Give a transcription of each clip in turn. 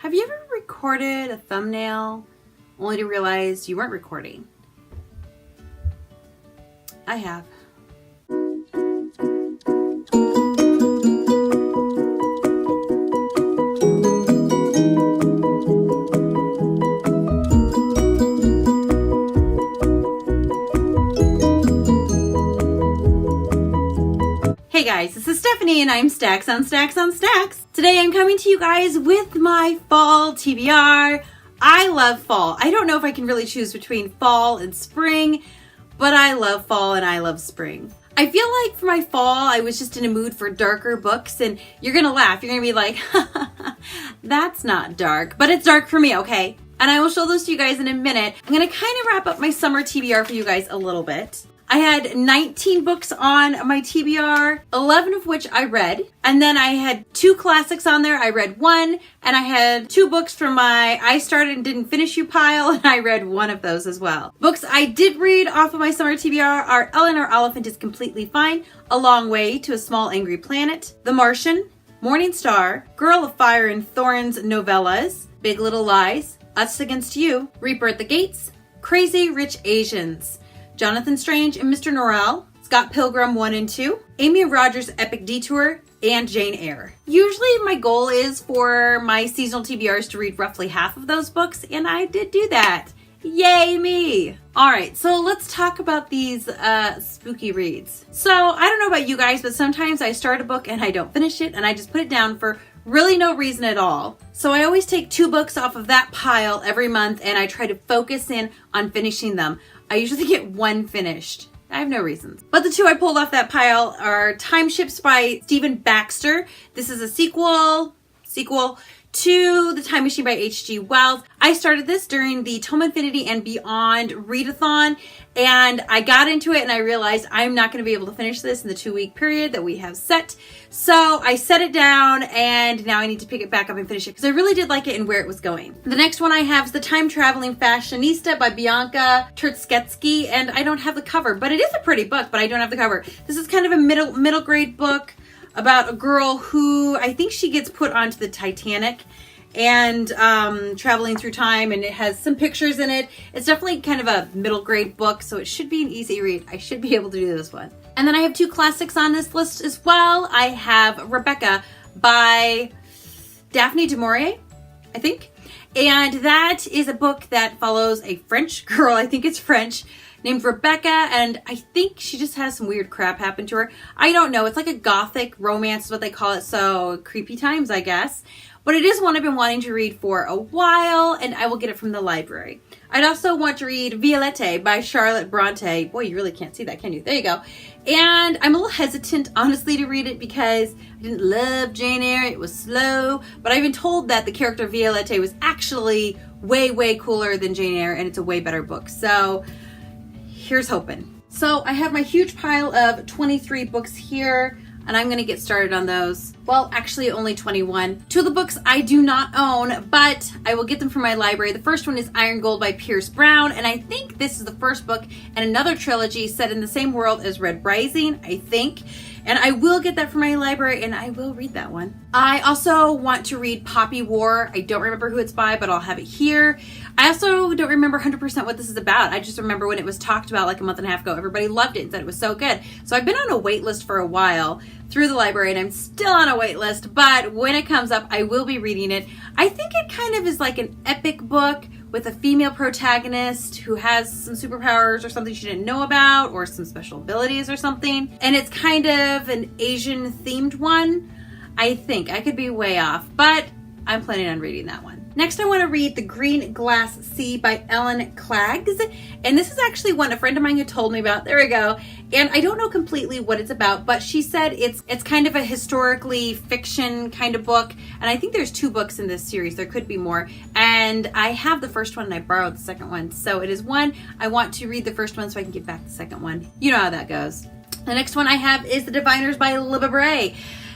Have you ever recorded a thumbnail only to realize you weren't recording? I have. Hey guys, this is Stephanie and I'm Stacks on Stacks on Stacks. Today I'm coming to you guys with my fall TBR. I love fall. I don't know if I can really choose between fall and spring, but I love fall and I love spring. I feel like for my fall, I was just in a mood for darker books, and you're gonna laugh. You're gonna be like, that's not dark, but it's dark for me, okay? And I will show those to you guys in a minute. I'm gonna kind of wrap up my summer TBR for you guys a little bit. I had 19 books on my TBR, 11 of which I read. And then I had 2 classics on there. I read 1, and I had 2 books from my I started and didn't finish you pile, and I read 1 of those as well. Books I did read off of my summer TBR are Eleanor Oliphant is Completely Fine, A Long Way to a Small Angry Planet, The Martian, Morning Star, Girl of Fire and Thorns novellas, Big Little Lies, Us Against You, Reaper at the Gates, Crazy Rich Asians, Jonathan Strange and Mr. Norrell, Scott Pilgrim 1 and 2, Amy Rogers' Epic Detour, and Jane Eyre. Usually my goal is for my seasonal TBRs to read roughly half of those books, and I did do that. Yay me! Alright, so let's talk about these spooky reads. So, I don't know about you guys, but sometimes I start a book and I don't finish it, and I just put it down for really no reason at all. So I always take 2 books off of that pile every month, and I try to focus in on finishing them. I usually get 1 finished. I have no reasons. But the 2 I pulled off that pile are Time Ships by Stephen Baxter. This is a sequel to The Time Machine by H.G. Wells. I started this during the Tome Infinity and Beyond readathon, and I got into it and I realized I'm not going to be able to finish this in the 2-week period that we have set. So I set it down, and now I need to pick it back up and finish it because I really did like it and where it was going. The next one I have is The Time Traveling Fashionista by Bianca Turtsketsky, and I don't have the cover, but it is a pretty book, but I don't have the cover. This is kind of a middle grade book about a girl who, I think she gets put onto the Titanic and traveling through time, and it has some pictures in it. It's definitely kind of a middle grade book, so it should be an easy read. I should be able to do this one. And then I have 2 classics on this list as well. I have Rebecca by Daphne du Maurier, I think. And that is a book that follows a French girl, I think it's French, named Rebecca, and I think she just has some weird crap happen to her. I don't know. It's like a gothic romance is what they call it, so creepy times, I guess. But it is one I've been wanting to read for a while, and I will get it from the library. I'd also want to read Violette by Charlotte Bronte. Boy, you really can't see that, can you? There you go. And I'm a little hesitant, honestly, to read it because I didn't love Jane Eyre. It was slow. But I've been told that the character Violette was actually way, way cooler than Jane Eyre, and it's a way better book. So here's hoping. So I have my huge pile of 23 books here, and I'm going to get started on those. Well, actually only 21. 2 of the books I do not own, but I will get them from my library. The first one is Iron Gold by Pierce Brown, and I think this is the first book in another trilogy set in the same world as Red Rising, I think. And I will get that from my library, and I will read that one. I also want to read Poppy War. I don't remember who it's by, but I'll have it here. I also don't remember 100% what this is about. I just remember when it was talked about like a month and a half ago. Everybody loved it and said it was so good. So I've been on a wait list for a while through the library, and I'm still on a wait list, but when it comes up, I will be reading it. I think it kind of is like an epic book with a female protagonist who has some superpowers or something she didn't know about, or some special abilities or something. And it's kind of an Asian themed one, I think. I could be way off, but I'm planning on reading that one. Next, I want to read The Green Glass Sea by Ellen Klaggs. And this is actually one a friend of mine who told me about. There we go. And I don't know completely what it's about, but she said it's kind of a historically fiction kind of book. And I think there's 2 books in this series. There could be more. And I have the first one and I borrowed the second one. So it is one. I want to read the first one so I can get back the second one. You know how that goes. The next one I have is The Diviners by Libba Bray.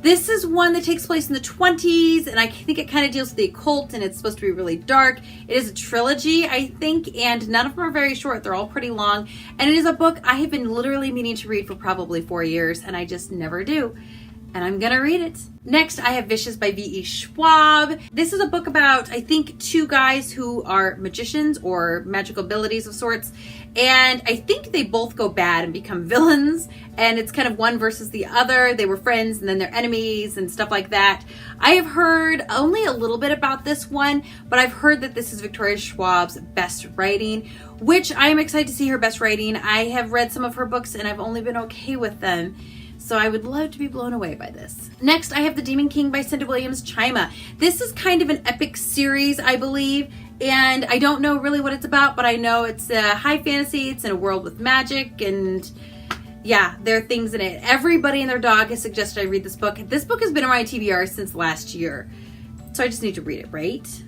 This is one that takes place in the 20s, and I think it kind of deals with the occult, and it's supposed to be really dark. It is a trilogy, I think, and none of them are very short. They're all pretty long, and it is a book I have been literally meaning to read for probably 4 years, and I just never do. and I'm gonna read it. Next, I have Vicious by V.E. Schwab. This is a book about, I think, two guys who are magicians or magical abilities of sorts. And I think they both go bad and become villains. And it's kind of one versus the other. They were friends and then they're enemies and stuff like that. I have heard only a little bit about this one, but I've heard that this is Victoria Schwab's best writing, which I am excited to see her best writing. I have read some of her books and I've only been okay with them. So I would love to be blown away by this. Next, I have The Demon King by Cinda Williams Chima. This is kind of an epic series, I believe, and I don't know really what it's about, but I know it's high fantasy, it's in a world with magic, and yeah, there are things in it. Everybody and their dog has suggested I read this book. This book has been on my TBR since last year, so I just need to read it, right?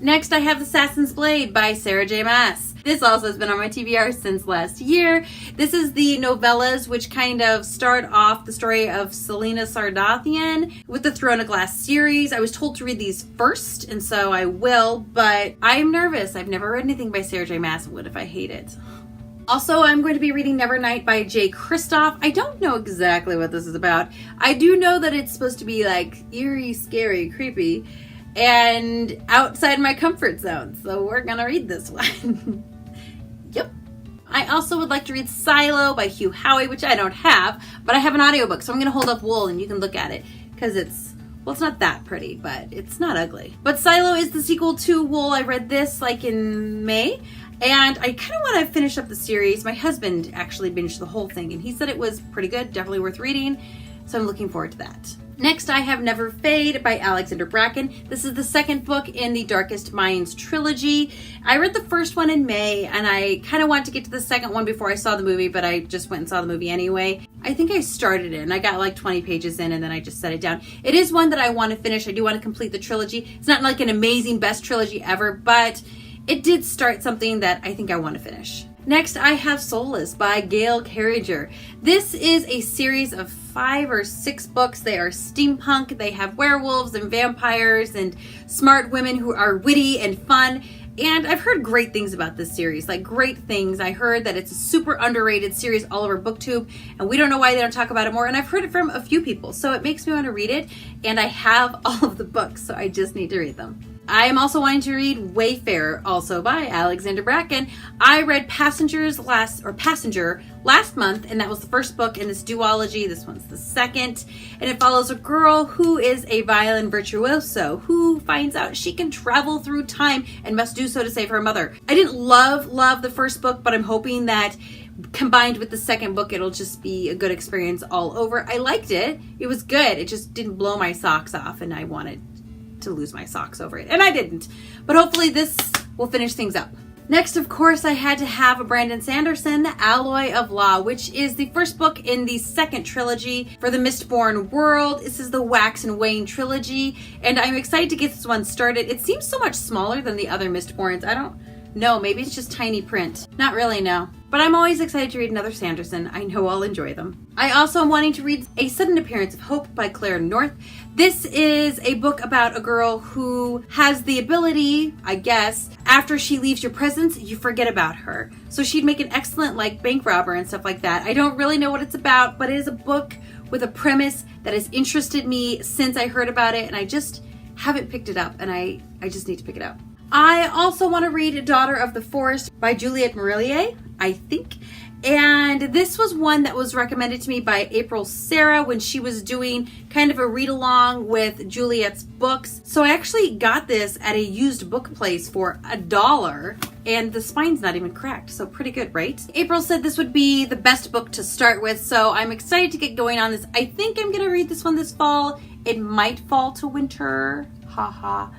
Next, I have The Assassin's Blade by Sarah J. Maas. This also has been on my TBR since last year. This is the novellas which kind of start off the story of Selena Sardathian with the Throne of Glass series. I was told to read these first, and so I will, but I'm nervous. I've never read anything by Sarah J. Maas. What if I hate it? Also, I'm going to be reading Nevernight by Jay Kristoff. I don't know exactly what this is about. I do know that it's supposed to be like eerie, scary, creepy, and outside my comfort zone. So we're gonna read this one. Yep. I also would like to read Silo by Hugh Howey, which I don't have, but I have an audiobook, so I'm gonna hold up Wool and you can look at it, because it's not that pretty, but it's not ugly. But Silo is the sequel to Wool. I read this like in May, and I kind of want to finish up the series. My husband actually binged the whole thing, and he said it was pretty good, definitely worth reading, so I'm looking forward to that. Next, I have Never Fade by Alexander Bracken. This is the second book in the Darkest Minds trilogy. I read the first one in May, and I kind of wanted to get to the second one before I saw the movie, but I just went and saw the movie anyway. I think I started it, and I got like 20 pages in, and then I just set it down. It is one that I want to finish. I do want to complete the trilogy. It's not like an amazing best trilogy ever, but it did start something that I think I want to finish. Next, I have Soulless by Gail Carriger. This is a series of 5 or 6 books. They are steampunk. They have werewolves and vampires and smart women who are witty and fun. And I've heard great things about this series, like great things. I heard that it's a super underrated series all over BookTube, and we don't know why they don't talk about it more. And I've heard it from a few people, so it makes me want to read it. And I have all of the books, so I just need to read them. I am also wanting to read Wayfarer, also by Alexander Bracken. I read Passenger last month, and that was the first book in this duology. This one's the second, and it follows a girl who is a violin virtuoso who finds out she can travel through time and must do so to save her mother. I didn't love the first book, but I'm hoping that combined with the second book, it'll just be a good experience all over. I liked it. It was good. It just didn't blow my socks off, and I wanted to lose my socks over it, and I didn't, but hopefully this will finish things up. Next, of course, I had to have a Brandon Sanderson, The Alloy of Law, which is the first book in the second trilogy for the Mistborn world. This is the Wax and Wane trilogy, and I'm excited to get this one started. It seems so much smaller than the other Mistborns. I don't know, maybe it's just tiny print. Not really, no. But I'm always excited to read another Sanderson. I know I'll enjoy them. I also am wanting to read A Sudden Appearance of Hope by Claire North. This is a book about a girl who has the ability, I guess, after she leaves your presence, you forget about her. So she'd make an excellent bank robber and stuff like that. I don't really know what it's about, but it is a book with a premise that has interested me since I heard about it, and I just haven't picked it up, and I just need to pick it up. I also want to read Daughter of the Forest by Juliette Marillier, I think. And this was one that was recommended to me by April Sarah when she was doing kind of a read along with Juliette's books. So I actually got this at a used book place for $1, and the spine's not even cracked. So pretty good, right? April said this would be the best book to start with, so I'm excited to get going on this. I think I'm going to read this one this fall. It might fall to winter, haha,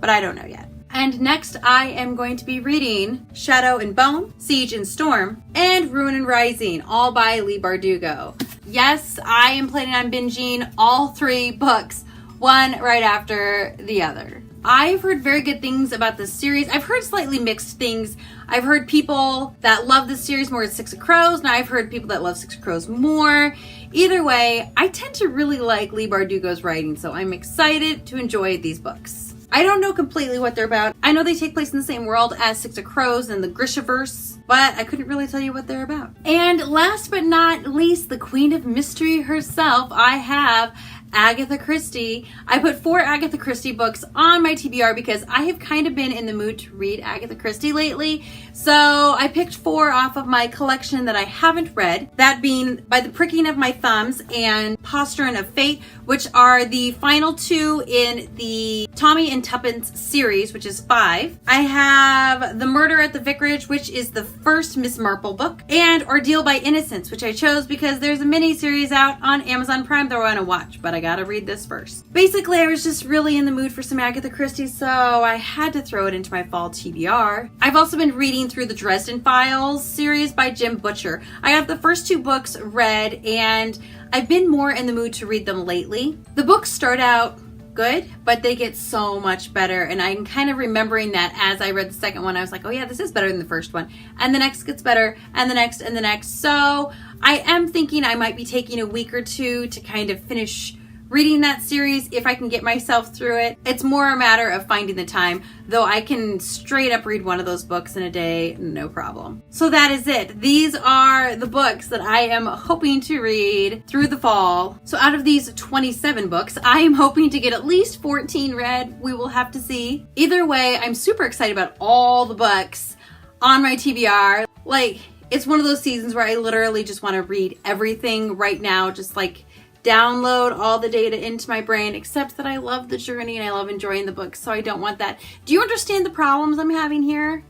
but I don't know yet. And next, I am going to be reading Shadow and Bone, Siege and Storm, and Ruin and Rising, all by Leigh Bardugo. Yes, I am planning on binging all 3 books, one right after the other. I've heard very good things about this series. I've heard slightly mixed things. I've heard people that love this series more than Six of Crows, and I've heard people that love Six of Crows more. Either way, I tend to really like Leigh Bardugo's writing, so I'm excited to enjoy these books. I don't know completely what they're about. I know they take place in the same world as Six of Crows and the Grishaverse, but I couldn't really tell you what they're about. And last but not least, the Queen of Mystery herself, I have Agatha Christie. I put 4 Agatha Christie books on my TBR because I have kind of been in the mood to read Agatha Christie lately. So I picked 4 off of my collection that I haven't read, that being By the Pricking of My Thumbs and Postern of Fate, which are the final 2 in the Tommy and Tuppence series, which is 5. I have The Murder at the Vicarage, which is the first Miss Marple book, and Ordeal by Innocence, which I chose because there's a mini series out on Amazon Prime that I want to watch, but I gotta read this first. Basically, I was just really in the mood for some Agatha Christie, so I had to throw it into my fall TBR. I've also been reading through the Dresden Files series by Jim Butcher. I got the first 2 books read, and I've been more in the mood to read them lately. The books start out good, but they get so much better, and I'm kind of remembering that as I read the second one, I was like, oh yeah, this is better than the first one, and the next gets better, and the next, and the next. So I am thinking I might be taking a week or 2 to kind of finish reading that series if I can get myself through it. It's more a matter of finding the time, though I can straight up read one of those books in a day, no problem. So that is it. These are the books that I am hoping to read through the fall. So out of these 27 books, I am hoping to get at least 14 read. We will have to see. Either way, I'm super excited about all the books on my TBR. Like, it's one of those seasons where I literally just want to read everything right now, just like download all the data into my brain, except that I love the journey and I love enjoying the book, so I don't want that. Do you understand the problems I'm having here?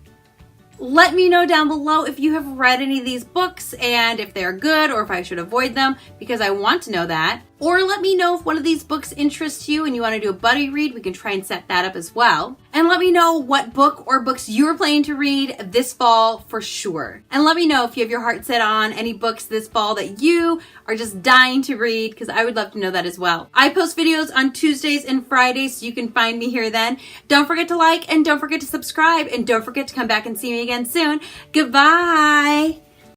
Let me know down below if you have read any of these books and if they're good or if I should avoid them, because I want to know that. Or let me know if one of these books interests you and you want to do a buddy read. We can try and set that up as well. And let me know what book or books you're planning to read this fall for sure. And let me know if you have your heart set on any books this fall that you are just dying to read, because I would love to know that as well. I post videos on Tuesdays and Fridays, so you can find me here then. Don't forget to like and don't forget to subscribe, and don't forget to come back and see me again soon. Goodbye.